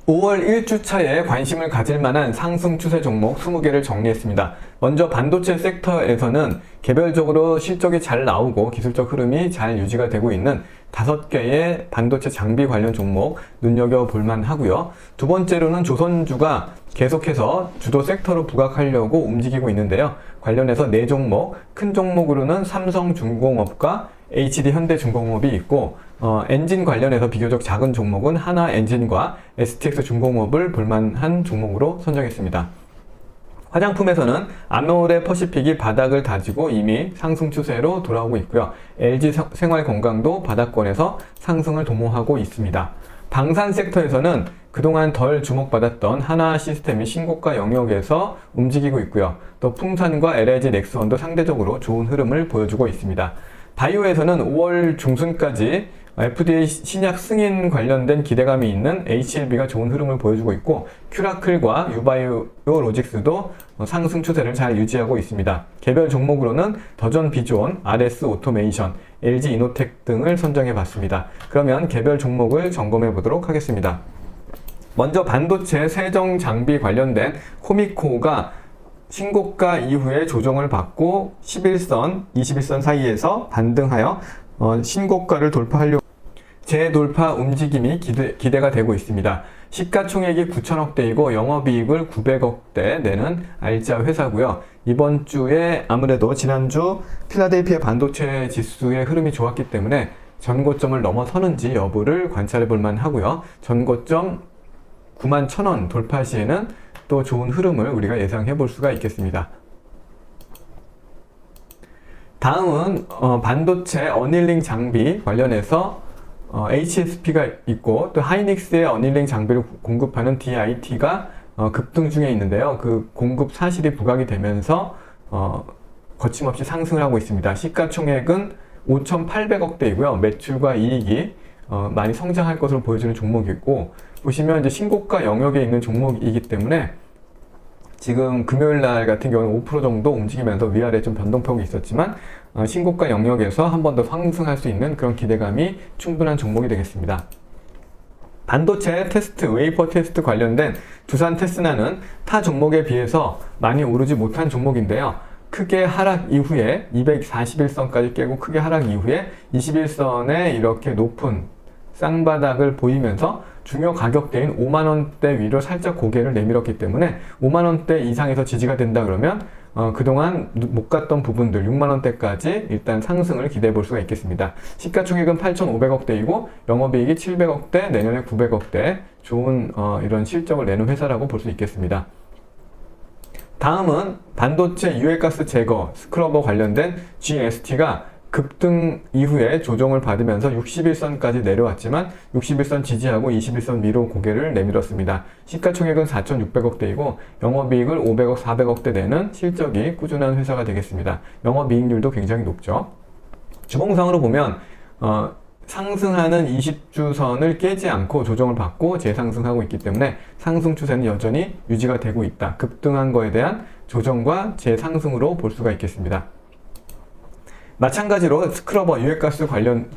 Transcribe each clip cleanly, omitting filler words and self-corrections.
5월 1주차에 관심을 가질 만한 상승 추세 종목 20개를 정리했습니다. 먼저 반도체 섹터에서는 개별적으로 실적이 잘 나오고 기술적 흐름이 잘 유지가 되고 있는 5개의 반도체 장비 관련 종목 눈여겨볼 만하고요. 두 번째로는 조선주가 계속해서 주도 섹터로 부각하려고 움직이고 있는데요. 관련해서 4종목, 큰 종목으로는 삼성중공업과 HD 현대중공업이 있고 엔진 관련해서 비교적 작은 종목은 하나엔진과 STX중공업을 볼만한 종목으로 선정했습니다. 화장품에서는 아모레 퍼시픽이 바닥을 다지고 이미 상승 추세로 돌아오고 있고요. LG생활건강도 바닥권에서 상승을 도모하고 있습니다. 방산 섹터에서는 그동안 덜 주목받았던 하나시스템이 신고가 영역에서 움직이고 있고요. 또 풍산과 LIG 넥스원도 상대적으로 좋은 흐름을 보여주고 있습니다. 바이오에서는 5월 중순까지 FDA 신약 승인 관련된 기대감이 있는 HLB가 좋은 흐름을 보여주고 있고 큐라클과 유바이오로직스도 상승 추세를 잘 유지하고 있습니다. 개별 종목으로는 더전 비존, RS 오토메이션, LG 이노텍 등을 선정해 봤습니다. 그러면 개별 종목을 점검해 보도록 하겠습니다. 먼저 반도체 세정 장비 관련된 코미코가 신고가 이후에 조정을 받고 11선, 21선 사이에서 반등하여 신고가를 돌파하려고 재돌파 움직임이 기대가 되고 있습니다. 시가총액이 9천억대이고 영업이익을 900억대 내는 알짜 회사고요. 이번 주에 아무래도 지난주 필라델피아 반도체 지수의 흐름이 좋았기 때문에 전고점을 넘어서는지 여부를 관찰해 볼 만하고요. 전고점 91,000원 돌파 시에는 또 좋은 흐름을 우리가 예상해 볼 수가 있겠습니다. 다음은 반도체 어닐링 장비 관련해서 HSP가 있고 또 하이닉스의 어닐링 장비를 공급하는 DIT가 급등 중에 있는데요. 그 공급 사실이 부각이 되면서 거침없이 상승을 하고 있습니다. 시가총액은 5,800억대이고요. 매출과 이익이 많이 성장할 것으로 보여주는 종목이고 보시면 이제 신고가 영역에 있는 종목이기 때문에 지금 금요일 날 같은 경우는 5% 정도 움직이면서 위아래 좀 변동폭이 있었지만 신고가 영역에서 한 번 더 상승할 수 있는 그런 기대감이 충분한 종목이 되겠습니다. 반도체 테스트, 웨이퍼 테스트 관련된 두산 테스나는 타 종목에 비해서 많이 오르지 못한 종목인데요. 크게 하락 이후에 241선까지 깨고 크게 하락 이후에 21선에 이렇게 높은 쌍바닥을 보이면서 중요 가격대인 5만원대 위로 살짝 고개를 내밀었기 때문에 5만원대 이상에서 지지가 된다 그러면 그동안 못 갔던 부분들 6만원대까지 일단 상승을 기대해 볼 수가 있겠습니다. 시가총액은 8,500억대이고 영업이익이 700억대, 내년에 900억대 좋은 이런 실적을 내는 회사라고 볼 수 있겠습니다. 다음은 반도체 유해가스 제거 스크러버 관련된 GST가 급등 이후에 조정을 받으면서 61선까지 내려왔지만 61선 지지하고 21선 위로 고개를 내밀었습니다. 시가총액은 4,600억대이고 영업이익을 500억, 400억대 내는 실적이 꾸준한 회사가 되겠습니다. 영업이익률도 굉장히 높죠. 주봉상으로 보면 상승하는 20주선을 깨지 않고 조정을 받고 재상승하고 있기 때문에 상승 추세는 여전히 유지가 되고 있다. 급등한 거에 대한 조정과 재상승으로 볼 수가 있겠습니다. 마찬가지로 스크러버 유해가스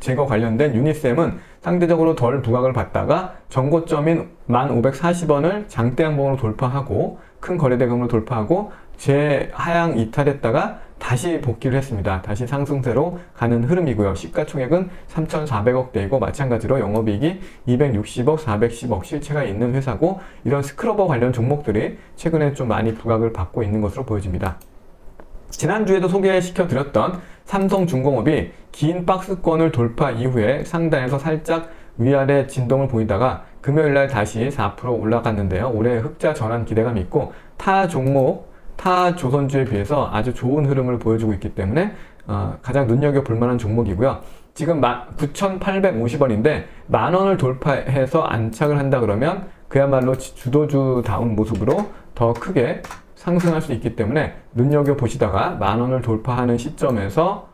제거 관련된 유니셈은 상대적으로 덜 부각을 받다가 전고점인 1,540원을 장대양봉으로 돌파하고 큰 거래대금으로 돌파하고 재하향 이탈했다가 다시 복귀를 했습니다. 다시 상승세로 가는 흐름이고요. 시가총액은 3,400억대이고 마찬가지로 영업이익이 260억, 410억 실체가 있는 회사고 이런 스크러버 관련 종목들이 최근에 좀 많이 부각을 받고 있는 것으로 보여집니다. 지난주에도 소개시켜드렸던 삼성중공업이 긴 박스권을 돌파 이후에 상단에서 살짝 위아래 진동을 보이다가 금요일날 다시 4% 올라갔는데요. 올해 흑자 전환 기대감이 있고 타 종목, 타 조선주에 비해서 아주 좋은 흐름을 보여주고 있기 때문에 가장 눈여겨볼 만한 종목이고요. 지금 9,850원인데 만원을 돌파해서 안착을 한다 그러면 그야말로 주도주다운 모습으로 더 크게 상승할 수 있기 때문에 눈여겨보시다가 만원을 돌파하는 시점에서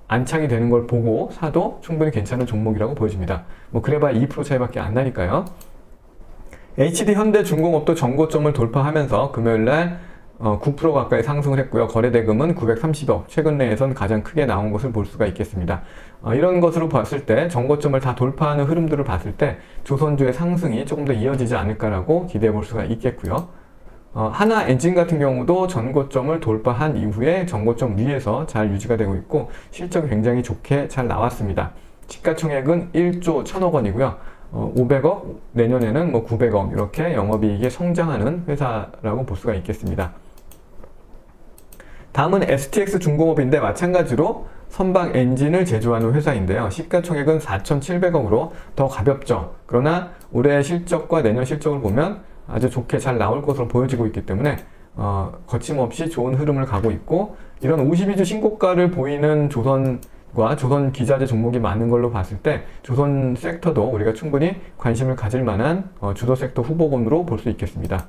안착이 되는 걸 보고 사도 충분히 괜찮은 종목이라고 보여집니다. 뭐 그래봐야 2% 차이밖에 안 나니까요. HD 현대중공업도 전고점을 돌파하면서 금요일날 9% 가까이 상승을 했고요. 거래대금은 930억, 최근 내에선 가장 크게 나온 것을 볼 수가 있겠습니다. 이런 것으로 봤을 때 전고점을 다 돌파하는 흐름들을 봤을 때 조선주의 상승이 조금 더 이어지지 않을까라고 기대해 볼 수가 있겠고요. 하나 엔진 같은 경우도 전고점을 돌파한 이후에 전고점 위에서 잘 유지가 되고 있고 실적이 굉장히 좋게 잘 나왔습니다. 시가총액은 1조 1천억 원이고요. 500억, 내년에는 뭐 900억 이렇게 영업이익이 성장하는 회사라고 볼 수가 있겠습니다. 다음은 STX 중공업인데 마찬가지로 선박 엔진을 제조하는 회사인데요. 시가총액은 4,700억으로 더 가볍죠. 그러나 올해 실적과 내년 실적을 보면 아주 좋게 잘 나올 것으로 보여지고 있기 때문에 거침없이 좋은 흐름을 가고 있고, 이런 52주 신고가를 보이는 조선과 조선 기자재 종목이 많은 걸로 봤을 때 조선 섹터도 우리가 충분히 관심을 가질 만한 주도 섹터 후보군으로 볼 수 있겠습니다.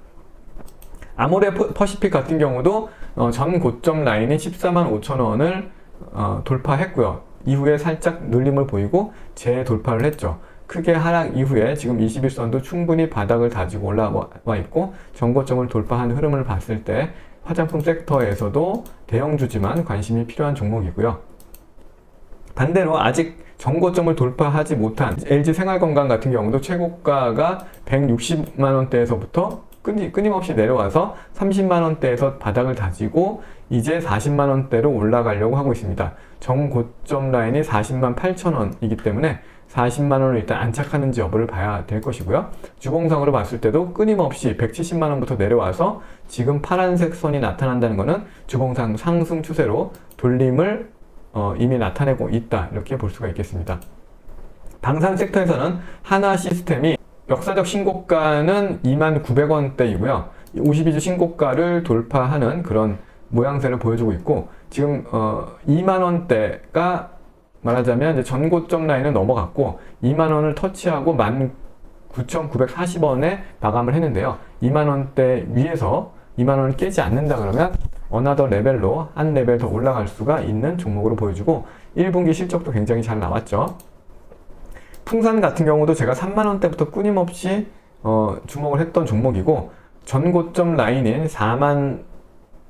아모레 퍼시픽 같은 경우도 전 고점 라인인 14만 5천 원을 돌파했고요. 이후에 살짝 눌림을 보이고 재돌파를 했죠. 크게 하락 이후에 지금 21선도 충분히 바닥을 다지고 올라와 있고 전고점을 돌파한 흐름을 봤을 때 화장품 섹터에서도 대형주지만 관심이 필요한 종목이고요. 반대로 아직 전고점을 돌파하지 못한 LG 생활건강 같은 경우도 최고가가 160만 원대에서부터 끊임없이 내려와서 30만 원대에서 바닥을 다지고 이제 40만 원대로 올라가려고 하고 있습니다. 정고점 라인이 40만 8천 원이기 때문에 40만 원을 일단 안착하는지 여부를 봐야 될 것이고요. 주봉상으로 봤을 때도 끊임없이 170만 원부터 내려와서 지금 파란색 선이 나타난다는 것은 주봉상 상승 추세로 돌림을 이미 나타내고 있다, 이렇게 볼 수가 있겠습니다. 방산 섹터에서는 하나 시스템이 역사적 신고가는 2만 900원대이고요. 52주 신고가를 돌파하는 그런 모양새를 보여주고 있고, 지금 2만 원대가 말하자면 이제 전고점 라인을 넘어갔고 2만 원을 터치하고 19,940원에 마감을 했는데요. 2만 원대 위에서 2만 원을 깨지 않는다 그러면 어나더 레벨로 한 레벨 더 올라갈 수가 있는 종목으로 보여주고 1분기 실적도 굉장히 잘 나왔죠. 풍산 같은 경우도 제가 3만 원대부터 끊임없이 주목을 했던 종목이고, 전고점 라인인 4만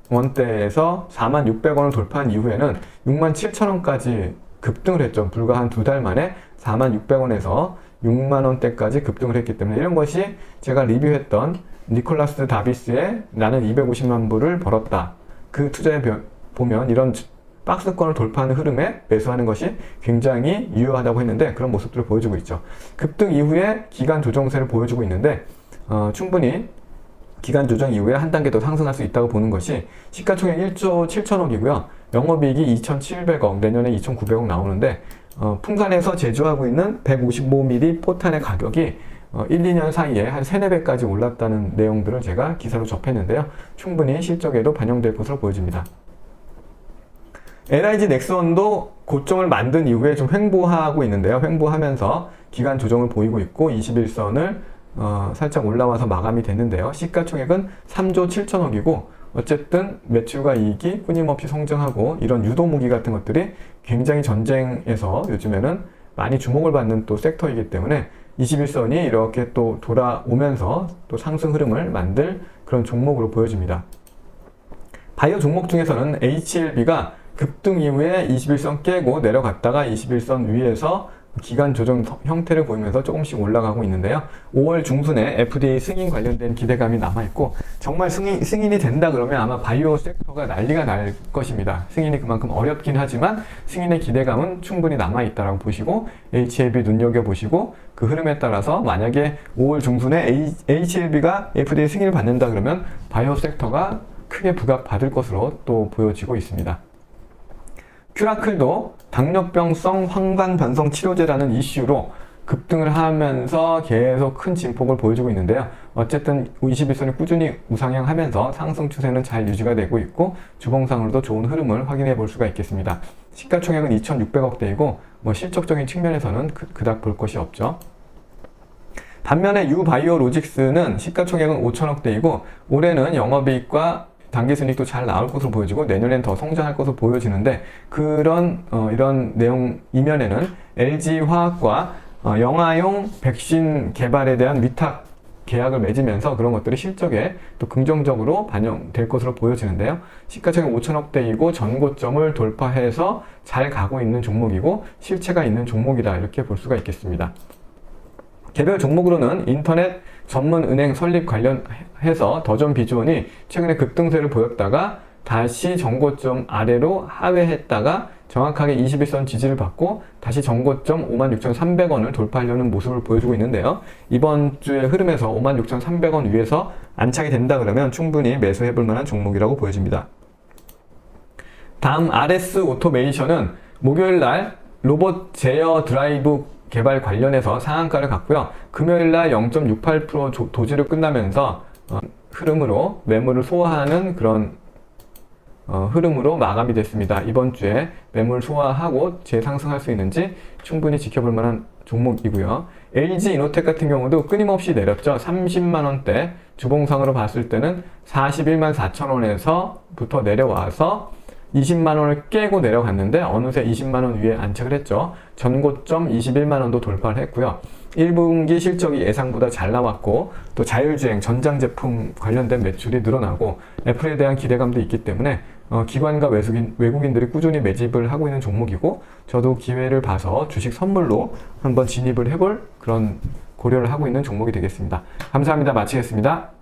원대에서 4만 600원을 돌파한 이후에는 6만 7천 원까지 급등을 했죠. 불과 한 두 달 만에 4만 600원에서 6만 원대까지 급등을 했기 때문에, 이런 것이 제가 리뷰했던 니콜라스 다비스의 나는 250만 불을 벌었다, 그 투자에 보면 이런 박스권을 돌파하는 흐름에 매수하는 것이 굉장히 유효하다고 했는데 그런 모습들을 보여주고 있죠. 급등 이후에 기간 조정세를 보여주고 있는데 충분히 기간 조정 이후에 한 단계 더 상승할 수 있다고 보는 것이, 시가총액 1조 7천억이고요. 영업이익이 2,700억, 내년에 2,900억 나오는데 풍산에서 제조하고 있는 155mm 포탄의 가격이 1, 2년 사이에 한 3, 4배까지 올랐다는 내용들을 제가 기사로 접했는데요. 충분히 실적에도 반영될 것으로 보여집니다. LIG 넥스원도 고점을 만든 이후에 좀 횡보하고 있는데요. 횡보하면서 기간 조정을 보이고 있고 21선을 살짝 올라와서 마감이 됐는데요. 시가총액은 3조 7천억이고 어쨌든 매출과 이익이 끊임없이 성장하고 이런 유도무기 같은 것들이 굉장히 전쟁에서 요즘에는 많이 주목을 받는 또 섹터이기 때문에 21선이 이렇게 또 돌아오면서 또 상승 흐름을 만들 그런 종목으로 보여집니다. 바이오 종목 중에서는 HLB가 급등 이후에 21선 깨고 내려갔다가 21선 위에서 기간 조정 형태를 보이면서 조금씩 올라가고 있는데요. 5월 중순에 FDA 승인 관련된 기대감이 남아있고, 정말 승인이 된다 그러면 아마 바이오 섹터가 난리가 날 것입니다. 승인이 그만큼 어렵긴 하지만 승인의 기대감은 충분히 남아있다고 보시고 HLB 눈여겨보시고, 그 흐름에 따라서 만약에 5월 중순에 HLB가 FDA 승인을 받는다 그러면 바이오 섹터가 크게 부각받을 것으로 또 보여지고 있습니다. 큐라클도 당뇨병성 황반 변성 치료제라는 이슈로 급등을 하면서 계속 큰 진폭을 보여주고 있는데요. 어쨌든 21선이 꾸준히 우상향하면서 상승 추세는 잘 유지가 되고 있고 주봉상으로도 좋은 흐름을 확인해 볼 수가 있겠습니다. 시가총액은 2,600억대이고 실적적인 측면에서는 그닥 볼 것이 없죠. 반면에 유바이오로직스는 시가총액은 5천억대이고 올해는 영업이익과 당기순이익도 잘 나올 것으로 보여지고 내년엔 더 성장할 것으로 보여지는데, 그런 이런 내용 이면에는 LG화학과 영아용 백신 개발에 대한 위탁 계약을 맺으면서 그런 것들이 실적에 또 긍정적으로 반영될 것으로 보여지는데요. 시가총액 5천억대이고 전고점을 돌파해서 잘 가고 있는 종목이고 실체가 있는 종목이다, 이렇게 볼 수가 있겠습니다. 개별 종목으로는 인터넷 전문 은행 설립 관련해서 더존 비주얼이 최근에 급등세를 보였다가 다시 전고점 아래로 하회했다가 정확하게 21선 지지를 받고 다시 전고점 56,300원을 돌파하려는 모습을 보여주고 있는데요. 이번 주의 흐름에서 56,300원 위에서 안착이 된다 그러면 충분히 매수해 볼 만한 종목이라고 보여집니다. 다음 RS 오토메이션은 목요일 날 로봇 제어 드라이브 개발 관련해서 상한가를 갔고요. 금요일 날 0.68% 도지를 끝나면서 흐름으로 매물을 소화하는 그런 흐름으로 마감이 됐습니다. 이번 주에 매물 소화하고 재상승할 수 있는지 충분히 지켜볼 만한 종목이고요. LG 이노텍 같은 경우도 끊임없이 내렸죠. 30만원대 주봉상으로 봤을 때는 41만 4천원에서부터 내려와서 20만원을 깨고 내려갔는데 어느새 20만원 위에 안착을 했죠. 전고점 21만원도 돌파를 했고요. 1분기 실적이 예상보다 잘 나왔고 또 자율주행 전장 제품 관련된 매출이 늘어나고 애플에 대한 기대감도 있기 때문에 기관과 외국인들이 꾸준히 매집을 하고 있는 종목이고 저도 기회를 봐서 주식 선물로 한번 진입을 해볼 그런 고려를 하고 있는 종목이 되겠습니다. 감사합니다. 마치겠습니다.